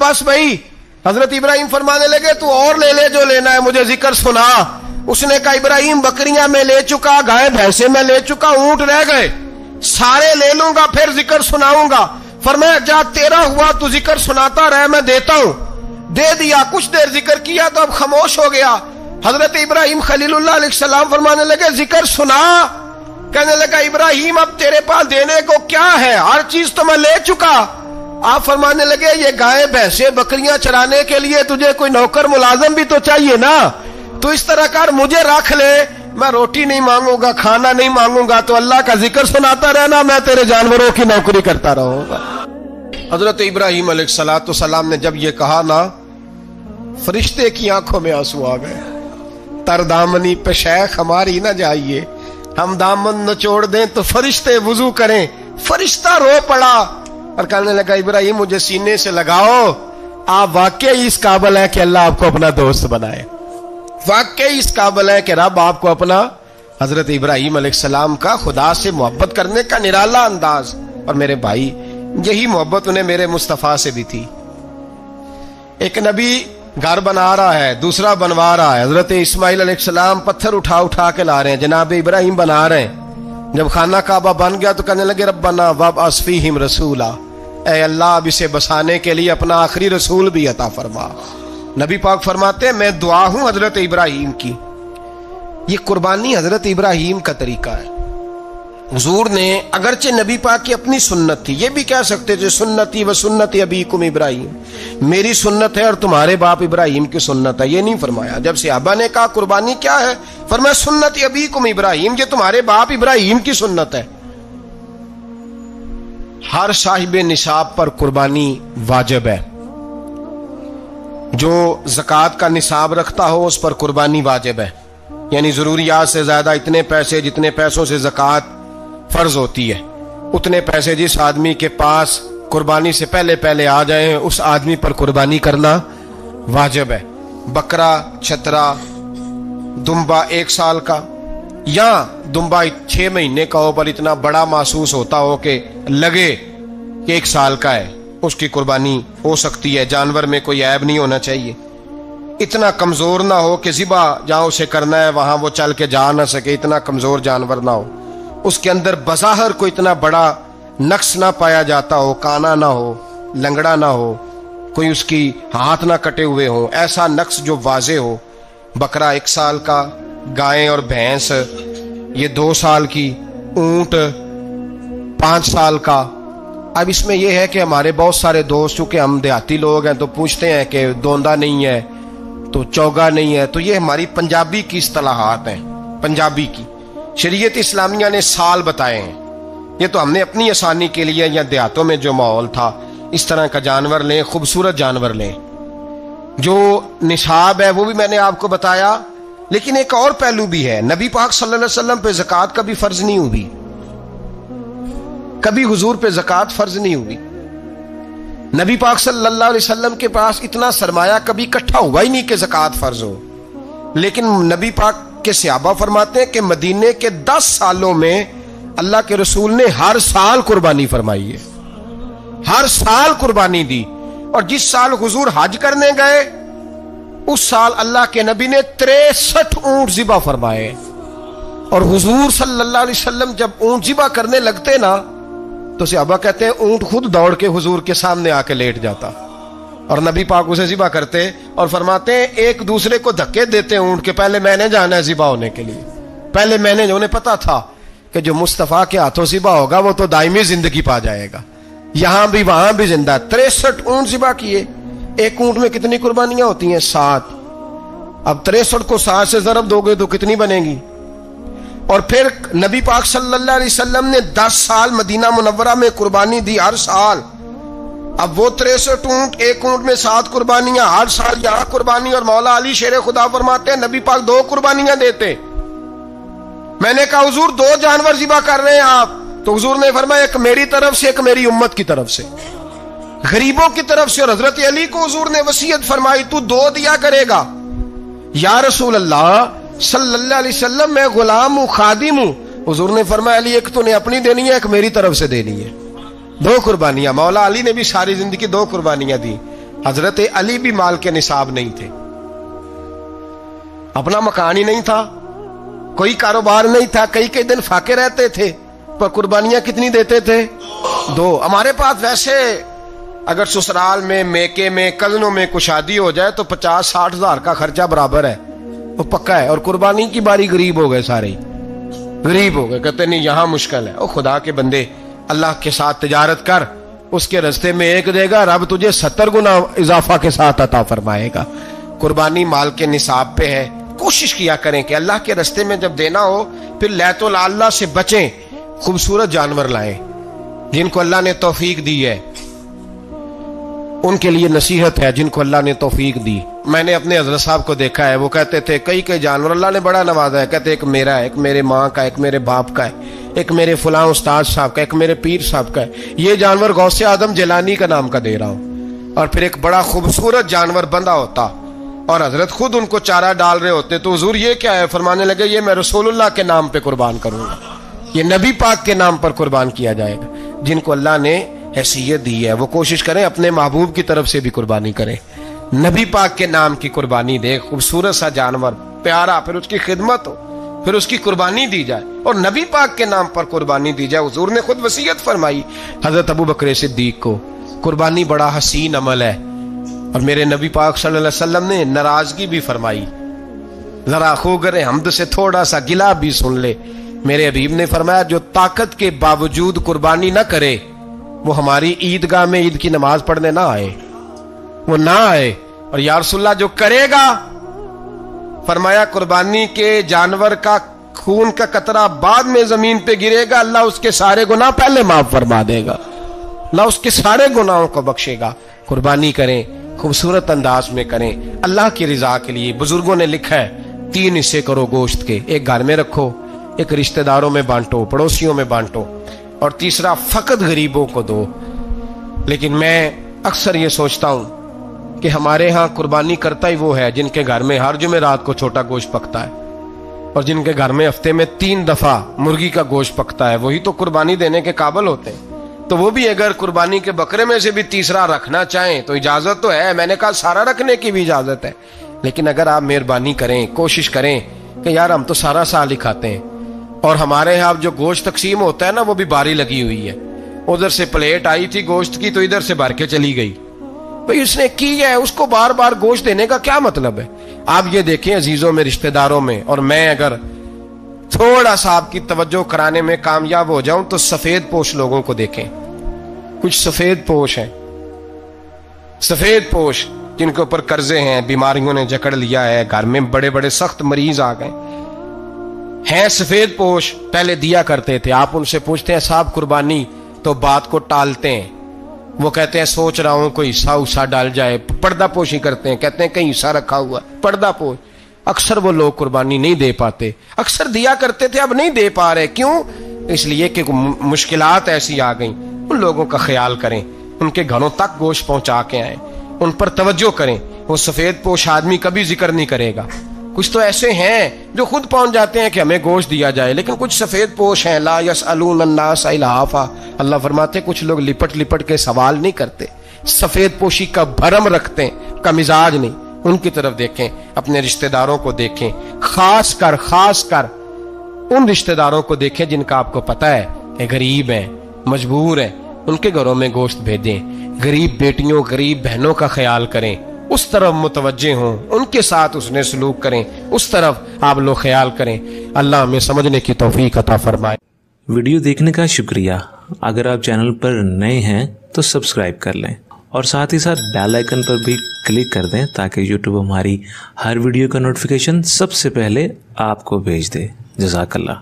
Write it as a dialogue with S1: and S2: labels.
S1: बस भाई। हजरत इब्राहिम फरमाने लगे तू और ले ले जो लेना है, मुझे जिक्र सुना। उसने कहा इब्राहिम बकरियां मैं ले चुका, गाय भैंसे मैं ले चुका, ऊंट रह गए, सारे ले लूंगा फिर जिक्र सुनाऊंगा। फरमाया जा तेरा हुआ तू जिक्र सुनाता रहे, मैं देता हूं। दे दिया, कुछ देर जिक्र किया तो अब खामोश हो गया। हजरत इब्राहिम खलीलुल्लाह अलैहिस्सलाम फरमाने लगे जिक्र सुना। कहने लगा इब्राहिम अब तेरे पास देने को क्या है, हर चीज तो मैं ले चुका। आप फरमाने लगे ये गाय भैंसे बकरियां चराने के लिए तुझे कोई नौकर मुलाजम भी तो चाहिए ना, तो इस तरह कर मुझे रख ले, मैं रोटी नहीं मांगूंगा, खाना नहीं मांगूंगा, तो अल्लाह का जिक्र सुनाता रहना, मैं तेरे जानवरों की नौकरी करता रहूंगा। हजरत इब्राहिम अलैहिस्सलाम ने जब ये कहा ना, फरिश्ते की आंखों में आंसू आ गए। तरदामनी पे शेख हमारी ना जाइए, हम दामन नचोड़ दें तो फरिश्ते वुजू करें। फरिश्ता रो पड़ा और कहने लगा इब्राहिम मुझे सीने से लगाओ, आप वाकई इस काबिल है कि अल्लाह आपको अपना दोस्त बनाए, वाकई इस काबिल है कि रब आपको अपना। हजरत इब्राहिम अलैहिस्सलाम का खुदा से मोहब्बत करने का निराला अंदाज। और मेरे भाई यही मोहब्बत उन्हें मेरे मुस्तफा से भी थी। एक नबी घर बना रहा है, दूसरा बनवा रहा है। हजरत इस्माइल अलैहिस्सलाम पत्थर उठा उठा के ला रहे हैं, जनाब इब्राहिम बना रहे हैं। जब खाना काबा बन गया तो कहने लगे रब्बना वब अस्फीहिम रसूला, ऐ अल्लाह अब इसे बसाने के लिए अपना आखिरी रसूल भी अता फरमा। नबी पाक फरमाते हैं मैं दुआ हूं हजरत इब्राहिम की। ये कुर्बानी हजरत इब्राहिम का तरीका है। हुजूर ने अगरचे नबी पाक की अपनी सुन्नत थी, ये भी कह सकते थे सुन्नती व सुन्नती अबीकुम इब्राहिम, मेरी सुन्नत है और तुम्हारे बाप इब्राहिम की सुन्नत है। ये नहीं फरमाया। जब सहाबा ने कहा कुर्बानी क्या है, फरमाया सुन्नती अबीकुम इब्राहिम, ये तुम्हारे बाप इब्राहिम की सुन्नत है। हर साहिब निसाब पर कुर्बानी वाजिब है। जो ज़कात का निसाब रखता हो उस पर कुर्बानी वाजिब है, यानी जरूरियात से ज्यादा इतने पैसे, जितने पैसों से ज़कात फर्ज होती है उतने पैसे जिस आदमी के पास कुर्बानी से पहले पहले आ जाए उस आदमी पर कुर्बानी करना वाजिब है। बकरा, छतरा, दुम्बा 1 साल का या दुम्बा 6 महीने का हो पर इतना बड़ा महसूस होता हो कि लगे कि 1 साल का है, उसकी कुर्बानी हो सकती है। जानवर में कोई ऐब नहीं होना चाहिए, इतना कमजोर ना हो कि ज़िबा जहां उसे करना है वहां वो चल के जा ना सके, इतना कमजोर जानवर ना हो, उसके अंदर बज़ाहिर कोई इतना बड़ा नक्स ना पाया जाता हो, काना ना हो, लंगड़ा ना हो, कोई उसकी हाथ ना कटे हुए हो, ऐसा नक्स जो वाजे हो। बकरा 1 साल का, गायें और भैंस ये 2 साल की, ऊंट 5 साल का। अब इसमें यह है कि हमारे बहुत सारे दोस्त, चूंकि हम देहाती लोग हैं, तो पूछते हैं कि दोंदा नहीं है तो चौगा नहीं है, तो ये हमारी पंजाबी की इस्तिलाहात हैं, पंजाबी की। शरीयत इस्लामिया ने साल बताए हैं, ये तो हमने अपनी आसानी के लिए, या देहातों में जो माहौल था इस तरह का जानवर लें, खूबसूरत जानवर लें। जो निसाब है वो भी मैंने आपको बताया, लेकिन एक और पहलू भी है। नबी पाक सल्लल्लाहु अलैहि वसल्लम पे ज़कात कभी फर्ज नहीं हुई, कभी हुजूर पे ज़कात फर्ज नहीं हुई। नबी पाक सल्लल्लाहु अलैहि वसल्लम के पास इतना सरमाया कभी इकट्ठा हुआ ही नहीं कि ज़कात फर्ज हो। लेकिन नबी पाक के सहाबा फरमाते हैं कि मदीने के 10 सालों में अल्लाह के रसूल ने हर साल कुर्बानी फरमाई है, हर साल कुर्बानी दी। और जिस साल हुजूर हज करने गए उस साल अल्लाह के नबी ने 63 ऊंट ज़िबा फरमाए। और हुजूर सल्लल्लाहु अलैहि वसल्लम जब ऊंट ज़िबा करने लगते ना तो सहाबा कहते हैं ऊंट खुद दौड़ के हुजूर के सामने आके लेट जाता और नबी पाक उसे ज़िबा करते और फरमाते हैं एक दूसरे को धक्के देते ऊंट के, पहले मैंने जाना है ज़िबा होने के लिए, पहले मैंने। उन्हें पता था कि जो मुस्तफ़ा के हाथों ज़िबा होगा वो तो दायमी जिंदगी पा जाएगा, यहां भी वहां भी जिंदा। 63 ऊंट ज़िबा किए। एक ऊंट में कितनी कुर्बानियां होती हैं? 7। अब 63 को 7 से ज़रब दोगे तो कितनी बनेगी? और फिर नबी पाक सल्लल्लाहु अलैहि वसल्लम ने 10 साल मदीना मुनव्वरा में कुर्बानी दी, हर साल। अब वो 63 ऊंट, एक ऊंट में 7 कुर्बानियां, हर साल यहां कुर्बानी। और मौला अली शेर खुदा फरमाते हैं नबी पाक 2 कुर्बानियां देते। मैंने कहा हुजूर 2 जानवर ज़िबा कर रहे हैं आप, तो हुजूर ने फरमाया एक मेरी तरफ से, एक मेरी उम्मत की तरफ से, गरीबों की तरफ से। और हजरत अली को हुजूर ने वसीयत फरमाई तू 2 दिया करेगा। या रसूल अल्लाह सल्लल्लाहु अलैहि वसल्लम मैं गुलाम हूं, खादिम हूं। हुजूर ने फरमाया अली एक तूने अपनी देनी है, एक मेरी तरफ से देनी है। 2 कुर्बानियां। मौला अली ने भी सारी जिंदगी 2 कुर्बानियां दी। हजरत अली भी माल के निसाब नहीं थे, अपना मकान ही नहीं था, कोई कारोबार नहीं था, कई कई दिन फाके रहते थे, पर कुर्बानियां कितनी देते थे? 2। हमारे पास वैसे अगर ससुराल में, मेके में, कजनों में कुछ शादी हो जाए तो 50-60 हजार का खर्चा बराबर है, वो पक्का है। और कुर्बानी की बारी गरीब हो गए, सारे गरीब हो गए, कहते नहीं यहां मुश्किल है। ओ खुदा के बंदे, अल्लाह के साथ तिजारत कर, उसके रास्ते में 1 देगा, रब तुझे 70 गुना इजाफा के साथ अता फरमाएगा। कुर्बानी माल के निसाब पे है। कोशिश किया करें कि अल्लाह के रास्ते में जब देना हो फिर लैतुल अल्लाह से बचें, खूबसूरत जानवर लाएं जिनको अल्लाह ने तौफीक दी है, उनके लिए नसीहत है जिनको अल्लाह ने तौफीक दी। मैंने अपने हजरत साहब को देखा है, वो कहते थे कई जानवर अल्लाह ने बड़ा नवाजा है, कहते एक मेरा है, एक मेरे माँ का, एक मेरे बाप का है, एक मेरे फलां उस्ताद साहब का, एक मेरे पीर साहब का है। ये जानवर गौसे आदम जिलानी का नाम का दे रहा हूं। और फिर एक बड़ा खूबसूरत जानवर बंधा होता और हजरत खुद उनको चारा डाल रहे होते, तो हुजूर ये क्या है? फरमाने लगे ये मैं रसूलुल्लाह के नाम पे कुर्बान करूंगा, ये नबी पाक के नाम पर कुर्बान किया जाएगा। जिनको अल्लाह ने हैसियत दी है वो कोशिश करें अपने महबूब की तरफ से भी कुर्बानी करें, नबी पाक के नाम की कुर्बानी दे। खूबसूरत सा जानवर प्यारा, फिर उसकी खिदमत हो, फिर उसकी कुर्बानी दी जाए और नबी पाक के नाम पर कुर्बानी दी जाए। हुजूर ने खुद वसीयत फरमाई हजरत अबू बकर सिद्दीक को, कुर्बानी बड़ा हसीन अमल है। और मेरे नबी पाक सल्लल्लाहु अलैहि वसल्लम ने नाराजगी भी फरमाई, जरा खूगर हमद से थोड़ा सा गिला भी सुन ले। मेरे हबीब ने फरमाया जो ताकत के बावजूद कुर्बानी ना करे वो हमारी ईदगाह में ईद की नमाज पढ़ने ना आए, वो ना आए। और या रसूलल्लाह जो करेगा, फरमाया कुर्बानी के जानवर का खून का कतरा बाद में जमीन पे गिरेगा, अल्लाह उसके सारे गुनाह पहले माफ फरमा देगा, अल्लाह उसके सारे गुनाहों को बख्शेगा। कुर्बानी करें, खूबसूरत अंदाज में करें, अल्लाह की रिजा के लिए। बुजुर्गों ने लिखा है 3 हिस्से करो गोश्त के, एक घर में रखो, एक रिश्तेदारों में बांटो, पड़ोसियों में बांटो, और तीसरा फकत गरीबों को दो। लेकिन मैं अक्सर ये सोचता हूं कि हमारे यहाँ कुर्बानी करता ही वो है जिनके घर में हर जुमेरात को छोटा गोश्त पकता है, और जिनके घर में हफ्ते में 3 दफा मुर्गी का गोश्त पकता है, वही तो कुर्बानी देने के काबिल होते हैं। तो वो भी अगर कुर्बानी के बकरे में से भी तीसरा रखना चाहें तो इजाजत तो है, मैंने कहा सारा रखने की भी इजाजत है। लेकिन अगर आप मेहरबानी करें, कोशिश करें कि यार हम तो सारा साल ही खाते हैं, और हमारे यहाँ जो गोश्त तकसीम होता है ना वो भी बारी लगी हुई है, उधर से प्लेट आई थी गोश्त की तो इधर से भर के चली गई। भाई उसने की है, उसको बार बार गोश्त देने का क्या मतलब है? आप ये देखें अजीजों में, रिश्तेदारों में, और मैं अगर थोड़ा सा आपकी तवज्जो कराने में कामयाब हो जाऊं तो सफेद पोश लोगों को देखें। कुछ सफेद पोश हैं, सफेद पोश जिनके ऊपर कर्जे हैं, बीमारियों ने जकड़ लिया है, घर में बड़े बड़े सख्त मरीज आ गए हैं। सफेद पोश पहले दिया करते थे, आप उनसे पूछते हैं साहब कुर्बानी, तो बात को टालते हैं। वो कहते हैं सोच रहा हूं कोई हिस्सा उस्सा डाल जाए, पर्दा पोशी करते हैं, कहते हैं कहीं हिस्सा रखा हुआ, पर्दा पोश। अक्सर वो लोग कुर्बानी नहीं दे पाते, अक्सर दिया करते थे अब नहीं दे पा रहे। क्यों? इसलिए कि मुश्किलात ऐसी आ गई। उन लोगों का ख्याल करें, उनके घरों तक गोश्त पहुंचा के आए, उन पर तवज्जो करें। वो सफेद पोश आदमी कभी जिक्र नहीं करेगा। कुछ तो ऐसे हैं जो खुद पहुंच जाते हैं कि हमें गोश्त दिया जाए, लेकिन कुछ सफेद पोश हैं, ला यसअलून अन्नास इल्हाफा। अल्लाह फरमाते कुछ लोग लिपट लिपट के सवाल नहीं करते, सफेद पोशी का भरम रखते हैं, का मिजाज नहीं। उनकी तरफ देखें, अपने रिश्तेदारों को देखें, खास कर उन रिश्तेदारों को देखें जिनका आपको पता है कि गरीब है, मजबूर है, उनके घरों में गोश्त भेजें। गरीब बेटियों, गरीब बहनों का ख्याल करें, उस तरफ मुतवज्जे हों, उनके साथ उसने सलूक करें, उस तरफ आप लोग ख्याल करें। अल्लाह हमें समझने की तौफीक अता फरमाए।
S2: वीडियो देखने का शुक्रिया। अगर आप चैनल पर नए हैं तो सब्सक्राइब कर लें और साथ ही साथ बेल आइकन पर भी क्लिक कर दें ताकि यूट्यूब हमारी हर वीडियो का नोटिफिकेशन सबसे पहले आपको भेज दे। जज़ाकल्लाह।